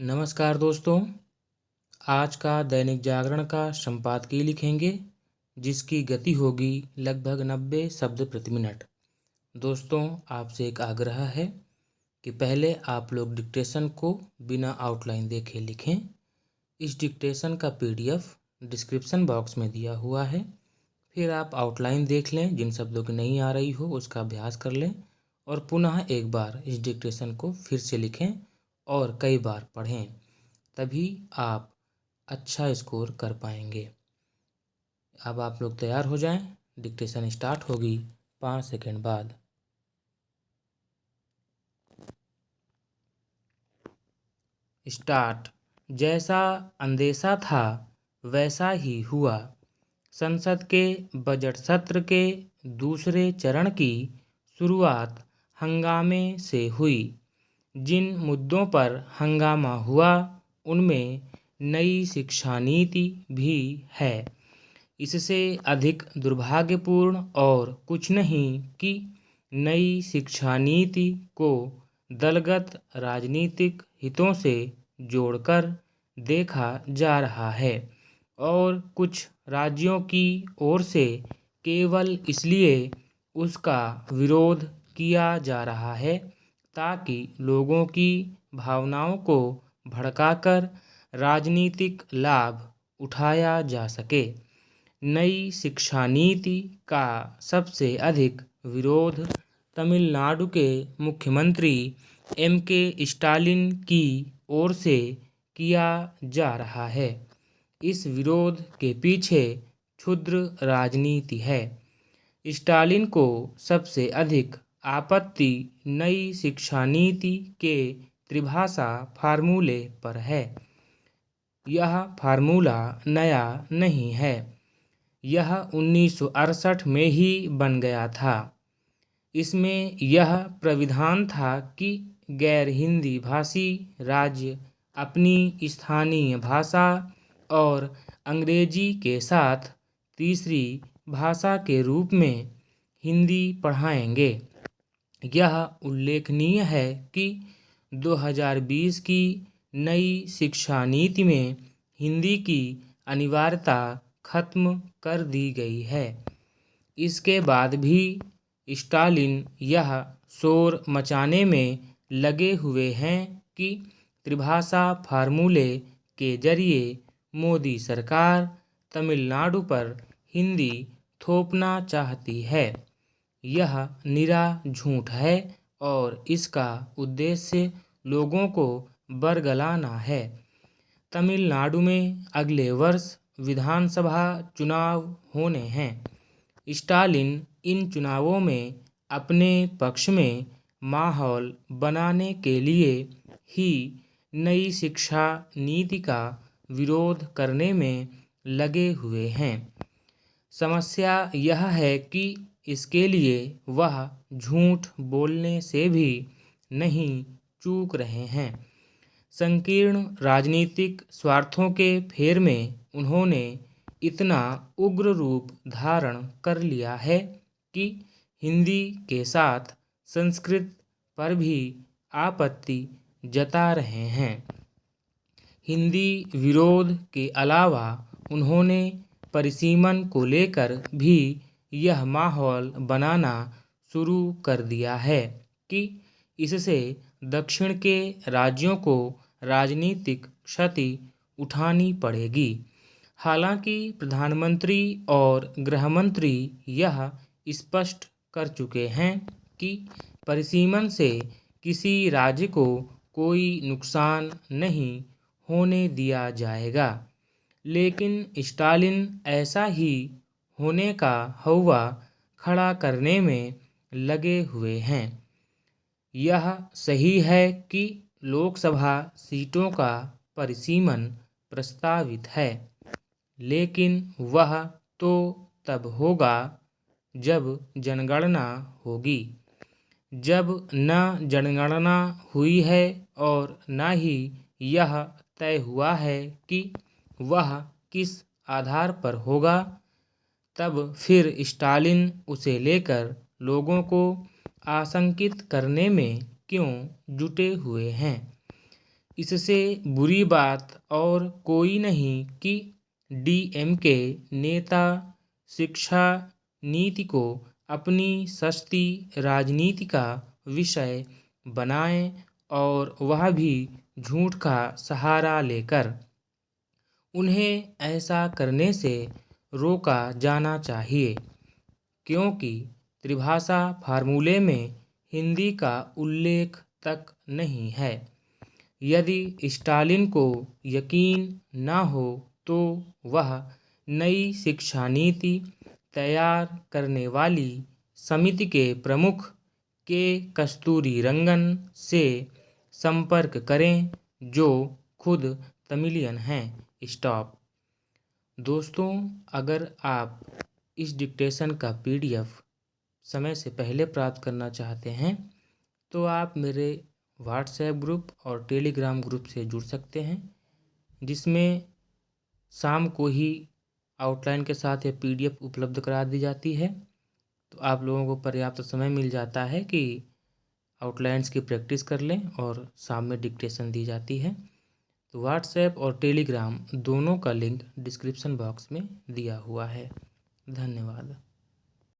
नमस्कार दोस्तों। आज का दैनिक जागरण का संपादकीय लिखेंगे जिसकी गति होगी लगभग 90 शब्द प्रति मिनट। दोस्तों, आपसे एक आग्रह है कि पहले आप लोग डिक्टेशन को बिना आउटलाइन देखे लिखें। इस डिक्टेशन का पीडीएफ डिस्क्रिप्शन बॉक्स में दिया हुआ है। फिर आप आउटलाइन देख लें, जिन शब्दों की नहीं आ रही हो उसका अभ्यास कर लें और पुनः एक बार इस डिक्टेशन को फिर से लिखें और कई बार पढ़ें। तभी आप अच्छा स्कोर कर पाएंगे। अब आप लोग तैयार हो जाएं। डिक्टेशन स्टार्ट होगी 5 सेकंड बाद। स्टार्ट। जैसा अंदेशा था वैसा ही हुआ। संसद के बजट सत्र के दूसरे चरण की शुरुआत हंगामे से हुई। जिन मुद्दों पर हंगामा हुआ उनमें नई शिक्षा नीति भी है। इससे अधिक दुर्भाग्यपूर्ण और कुछ नहीं कि नई शिक्षा नीति को दलगत राजनीतिक हितों से जोड़कर देखा जा रहा है और कुछ राज्यों की ओर से केवल इसलिए उसका विरोध किया जा रहा है ताकि लोगों की भावनाओं को भड़काकर राजनीतिक लाभ उठाया जा सके। नई शिक्षा नीति का सबसे अधिक विरोध तमिलनाडु के मुख्यमंत्री एम.के. स्टालिन की ओर से किया जा रहा है। इस विरोध के पीछे क्षुद्र राजनीति है। स्टालिन को सबसे अधिक आपत्ति नई शिक्षा नीति के त्रिभाषा फार्मूले पर है। यह फार्मूला नया नहीं है। यह 1968 में ही बन गया था। इसमें यह प्राविधान था कि गैर हिंदी भाषी राज्य अपनी स्थानीय भाषा और अंग्रेजी के साथ तीसरी भाषा के रूप में हिंदी पढ़ाएंगे। यह उल्लेखनीय है कि 2020 की नई शिक्षा नीति में हिंदी की अनिवार्यता खत्म कर दी गई है। इसके बाद भी स्टालिन यह शोर मचाने में लगे हुए हैं कि त्रिभाषा फार्मूले के जरिए मोदी सरकार तमिलनाडु पर हिंदी थोपना चाहती है। यह निरा झूठ है और इसका उद्देश्य लोगों को बरगलाना है। तमिलनाडु में अगले वर्ष विधानसभा चुनाव होने हैं। स्टालिन इन चुनावों में अपने पक्ष में माहौल बनाने के लिए ही नई शिक्षा नीति का विरोध करने में लगे हुए हैं। समस्या यह है कि इसके लिए वह झूठ बोलने से भी नहीं चूक रहे हैं। संकीर्ण राजनीतिक स्वार्थों के फेर में उन्होंने इतना उग्र रूप धारण कर लिया है कि हिंदी के साथ संस्कृत पर भी आपत्ति जता रहे हैं। हिंदी विरोध के अलावा उन्होंने परिसीमन को लेकर भी यह माहौल बनाना शुरू कर दिया है कि इससे दक्षिण के राज्यों को राजनीतिक क्षति उठानी पड़ेगी। हालांकि प्रधानमंत्री और गृहमंत्री यह स्पष्ट कर चुके हैं कि परिसीमन से किसी राज्य को कोई नुकसान नहीं होने दिया जाएगा। लेकिन स्टालिन ऐसा ही होने का हौवा खड़ा करने में लगे हुए हैं। यह सही है कि लोकसभा सीटों का परिसीमन प्रस्तावित है, लेकिन वह तो तब होगा जब जनगणना होगी। जब न जनगणना हुई है और न ही यह तय हुआ है कि वह किस आधार पर होगा, तब फिर स्टालिन उसे लेकर लोगों को आशंकित करने में क्यों जुटे हुए हैं। इससे बुरी बात और कोई नहीं कि डीएमके नेता शिक्षा नीति को अपनी सस्ती राजनीति का विषय बनाएं और वह भी झूठ का सहारा लेकर। उन्हें ऐसा करने से रोका जाना चाहिए, क्योंकि त्रिभाषा फार्मूले में हिंदी का उल्लेख तक नहीं है। यदि स्टालिन को यकीन न हो तो वह नई शिक्षा नीति तैयार करने वाली समिति के प्रमुख के कस्तूरीरंगन से संपर्क करें, जो खुद तमिलियन हैं। स्टॉप। दोस्तों, अगर आप इस डिक्टेशन का पीडीएफ समय से पहले प्राप्त करना चाहते हैं तो आप मेरे व्हाट्सएप ग्रुप और टेलीग्राम ग्रुप से जुड़ सकते हैं, जिसमें शाम को ही आउटलाइन के साथ यह पीडीएफ उपलब्ध करा दी जाती है। तो आप लोगों को पर्याप्त समय मिल जाता है कि आउटलाइंस की प्रैक्टिस कर लें और शाम में डिक्टेशन दी जाती है। तो व्हाट्सएप और टेलीग्राम दोनों का लिंक डिस्क्रिप्शन बॉक्स में दिया हुआ है। धन्यवाद।